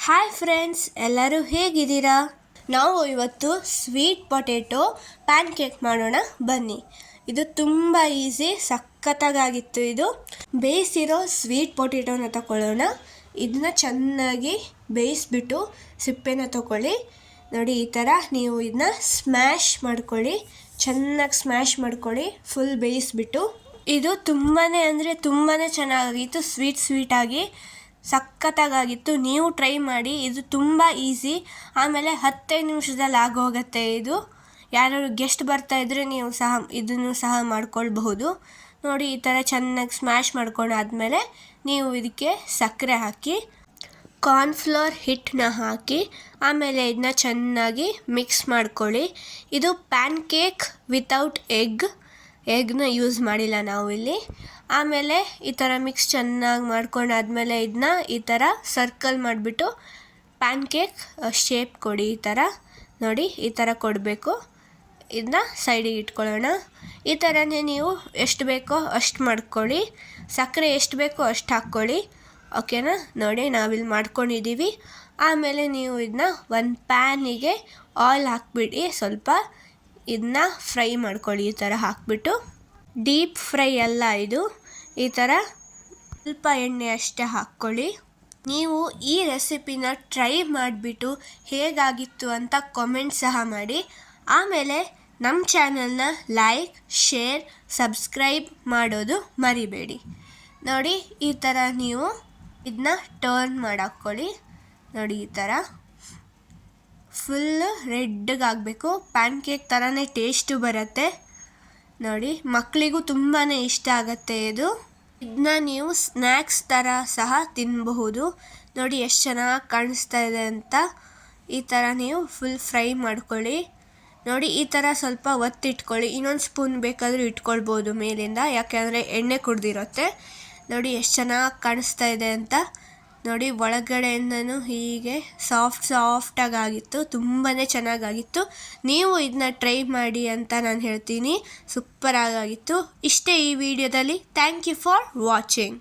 Hi friends, ಎಲ್ಲರೂ ಹೇಗಿದ್ದೀರಾ? ನಾವು ಇವತ್ತು ಸ್ವೀಟ್ ಪೊಟೆಟೊ ಪ್ಯಾನ್ ಕೇಕ್ ಮಾಡೋಣ ಬನ್ನಿ. ಇದು ತುಂಬ ಈಸಿ, ಸಖತ್ತಾಗಿತ್ತು. ಇದು ಬೇಯಿಸಿರೋ ಸ್ವೀಟ್ ಪೊಟೆಟೊನ ತಗೊಳ್ಳೋಣ. ಇದನ್ನ ಚೆನ್ನಾಗಿ ಬೇಯಿಸ್ಬಿಟ್ಟು ಸಿಪ್ಪೆನ ತಗೊಳ್ಳಿ. ನೋಡಿ, ಈ ಥರ ನೀವು ಇದನ್ನ ಸ್ಮ್ಯಾಶ್ ಮಾಡ್ಕೊಳ್ಳಿ. ಚೆನ್ನಾಗಿ ಸ್ಮ್ಯಾಶ್ ಮಾಡ್ಕೊಳ್ಳಿ, ಫುಲ್ ಬೇಯಿಸ್ಬಿಟ್ಟು. ಇದು ತುಂಬಾ ಅಂದರೆ ತುಂಬಾ ಚೆನ್ನಾಗಿತ್ತು. ಸ್ವೀಟಾಗಿ ಸಖತ್ತಾಗಿತ್ತು. ನೀವು ಟ್ರೈ ಮಾಡಿ, ಇದು ತುಂಬ ಈಸಿ. ಆಮೇಲೆ 15 ನಿಮಿಷದಲ್ಲಿ ಆಗೋಗುತ್ತೆ. ಇದು ಯಾರು ಗೆಸ್ಟ್ ಬರ್ತಾಯಿದ್ರೆ ನೀವು ಇದನ್ನು ಸಹ ಮಾಡ್ಕೊಳ್ಬಹುದು. ನೋಡಿ, ಈ ಥರ ಚೆನ್ನಾಗಿ ಸ್ಮ್ಯಾಶ್ ಮಾಡ್ಕೊಂಡಾದ್ಮೇಲೆ ನೀವು ಇದಕ್ಕೆ ಸಕ್ಕರೆ ಹಾಕಿ, ಕಾರ್ನ್ಫ್ಲೋರ್ ಹಿಟ್ಟನ್ನ ಹಾಕಿ, ಆಮೇಲೆ ಇದನ್ನ ಚೆನ್ನಾಗಿ ಮಿಕ್ಸ್ ಮಾಡ್ಕೊಳ್ಳಿ. ಇದು ಪ್ಯಾನ್ ಕೇಕ್ ವಿತೌಟ್ ಎಗ್ನ ಯೂಸ್ ಮಾಡಿಲ್ಲ ನಾವು ಇಲ್ಲಿ. ಆಮೇಲೆ ಈ ಥರ ಮಿಕ್ಸ್ ಚೆನ್ನಾಗಿ ಮಾಡ್ಕೊಂಡಾದ್ಮೇಲೆ ಇದನ್ನ ಈ ಥರ ಸರ್ಕಲ್ ಮಾಡಿಬಿಟ್ಟು ಪ್ಯಾನ್ ಕೇಕ್ ಶೇಪ್ ಕೊಡಿ. ಈ ಥರ ನೋಡಿ, ಈ ಥರ ಕೊಡಬೇಕು. ಇದನ್ನ ಸೈಡಿಗೆ ಇಟ್ಕೊಳ್ಳೋಣ. ಈ ಥರನೇ ನೀವು ಎಷ್ಟು ಬೇಕೋ ಅಷ್ಟು ಮಾಡ್ಕೊಳ್ಳಿ. ಸಕ್ಕರೆ ಎಷ್ಟು ಬೇಕೋ ಅಷ್ಟು ಹಾಕ್ಕೊಳ್ಳಿ. ಓಕೆನಾ? ನೋಡಿ, ನಾವಿಲ್ಲಿ ಮಾಡ್ಕೊಂಡಿದ್ದೀವಿ. ಆಮೇಲೆ ನೀವು ಇದನ್ನ ಒಂದು ಪ್ಯಾನಿಗೆ ಆಯಿಲ್ ಹಾಕ್ಬಿಟ್ಟು ಸ್ವಲ್ಪ ಇದನ್ನ ಫ್ರೈ ಮಾಡ್ಕೊಳ್ಳಿ. ಈ ಥರ ಹಾಕ್ಬಿಟ್ಟು, ಡೀಪ್ ಫ್ರೈ ಅಲ್ಲ ಇದು, ಈ ಥರ ಸ್ವಲ್ಪ ಎಣ್ಣೆ ಅಷ್ಟೇ ಹಾಕ್ಕೊಳ್ಳಿ. ನೀವು ಈ ರೆಸಿಪಿನ ಟ್ರೈ ಮಾಡಿಬಿಟ್ಟು ಹೇಗಾಗಿತ್ತು ಅಂತ ಕಾಮೆಂಟ್ ಸಹ ಮಾಡಿ. ಆಮೇಲೆ ನಮ್ಮ ಚಾನಲ್ನ ಲೈಕ್, ಶೇರ್, ಸಬ್ಸ್ಕ್ರೈಬ್ ಮಾಡೋದು ಮರಿಬೇಡಿ. ನೋಡಿ, ಈ ಥರ ನೀವು ಇದನ್ನ ಟರ್ನ್ ಮಾಡಾಕ್ಕೊಳ್ಳಿ. ನೋಡಿ, ಈ ಥರ ಫುಲ್ ರೆಡ್ಗಾಗಬೇಕು. ಪ್ಯಾನ್ ಕೇಕ್ ಥರನೇ ಟೇಸ್ಟು ಬರುತ್ತೆ. ನೋಡಿ, ಮಕ್ಕಳಿಗೂ ತುಂಬಾ ಇಷ್ಟ ಆಗುತ್ತೆ ಇದು. ಇದನ್ನ ನೀವು ಸ್ನ್ಯಾಕ್ಸ್ ಥರ ಸಹ ತಿನ್ನಬಹುದು. ನೋಡಿ ಎಷ್ಟು ಚೆನ್ನಾಗಿ ಕಾಣಿಸ್ತಾ ಇದೆ ಅಂತ. ಈ ಥರ ನೀವು ಫುಲ್ ಫ್ರೈ ಮಾಡ್ಕೊಳ್ಳಿ. ನೋಡಿ, ಈ ಥರ ಸ್ವಲ್ಪ ಒತ್ತಿಟ್ಕೊಳ್ಳಿ. ಇನ್ನೊಂದು ಸ್ಪೂನ್ ಬೇಕಾದರೂ ಇಟ್ಕೊಳ್ಬೋದು ಮೇಲಿಂದ, ಯಾಕೆಂದರೆ ಎಣ್ಣೆ ಕುಡ್ದಿರುತ್ತೆ. ನೋಡಿ ಎಷ್ಟು ಚೆನ್ನಾಗಿ ಕಾಣಿಸ್ತಾ ಇದೆ ಅಂತ. ನೋಡಿ, ಒಳಗಡೆಯಿಂದನೂ ಹೀಗೆ ಸಾಫ್ಟಾಗಿತ್ತು. ತುಂಬಾ ಚೆನ್ನಾಗಾಗಿತ್ತು. ನೀವು ಇದನ್ನ ಟ್ರೈ ಮಾಡಿ ಅಂತ ನಾನು ಹೇಳ್ತೀನಿ. ಸೂಪರಾಗಿತ್ತು. ಇಷ್ಟೇ ಈ ವಿಡಿಯೋದಲ್ಲಿ. Thank you for watching.